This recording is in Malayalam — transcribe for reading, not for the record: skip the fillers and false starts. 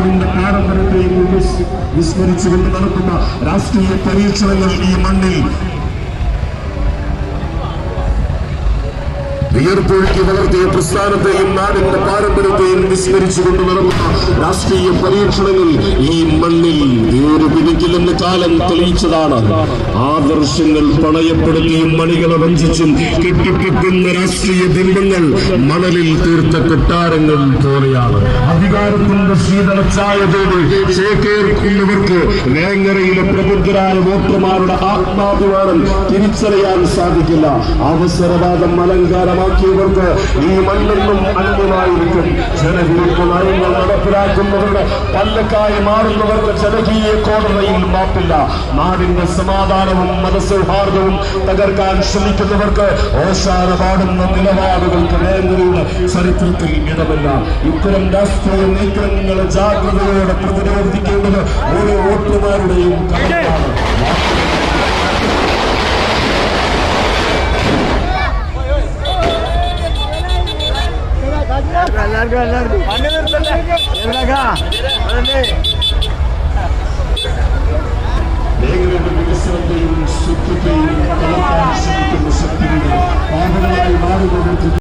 നാടിന്റെ പാരമ്പര്യത്തെയും വിസ്മരിച്ചുകൊണ്ട് നടത്തുന്ന രാഷ്ട്രീയ പരീക്ഷണങ്ങൾ ഈ മണ്ണിൽ വിയർപ്പൊഴുക്കി വളർത്തിയ പ്രസ്ഥാനത്തെയും നാടിന്റെ പാരമ്പര്യത്തെയും വിസ്മരിച്ചുകൊണ്ട് നടന്ന രാഷ്ട്രീയ പരീക്ഷണങ്ങൾ ഈ മണ്ണിൽ വേര് പിടിക്കില്ലെന്ന് കാലം തെളിയിച്ചതാണ്. ആദർശങ്ങൾ പണയപ്പെടുത്തിയും മണികളെ വഞ്ചിച്ചും കെട്ടിപ്പൊക്കുന്ന രാഷ്ട്രീയ ബിംബങ്ങൾ മണലിൽ തീർത്ത കൊട്ടാരങ്ങൾ പോലെയാണ്. അധികാരത്തിന്റെ ശീതള ചായതോട് ചേക്കേർക്കുന്നവർക്ക് വേങ്ങരയിലെ പ്രബുദ്ധരായ വോട്ടർമാരുടെ ആത്മാഭിമാനം തിരിച്ചറിയാൻ സാധിക്കില്ല. അവസരവാദം അലങ്കാരമാക്കിയവർക്ക് ഈ മണ്ണെന്നും അന്യമായിരിക്കും. ജനവിരുദ്ധ നയങ്ങൾ നടപ്പിലാക്കുന്നവരുടെ പല്ലക്കായി മാറുന്നവർക്ക് ജനകീയ കോടതിയിൽ മാപ്പില്ല. നാടിന്റെ സമാധാനവും മതസൗഹാർദ്ദവും തകർക്കാൻ ശ്രമിക്കുന്നവർക്ക് ഓശാന പാടുന്ന നിലപാടുകൾക്ക് വേങ്ങരയുടെ ചരിത്രത്തിൽ ഇടമില്ല. ഇത്തരം രാഷ്ട്രീയ നീക്കങ്ങളെ ജാഗ്രതയോടെ പ്രതിരോധിക്കേണ്ടത് ഓരോ വോട്ടർമാരുടെയും കടമയാണ്. മേഖലയുടെ വികസനത്തെയും സ്വത്വത്തെയും തകർക്കാൻ ശ്രമിക്കുന്ന ശക്തികൾ പാപങ്ങളായി മാറുന്നത്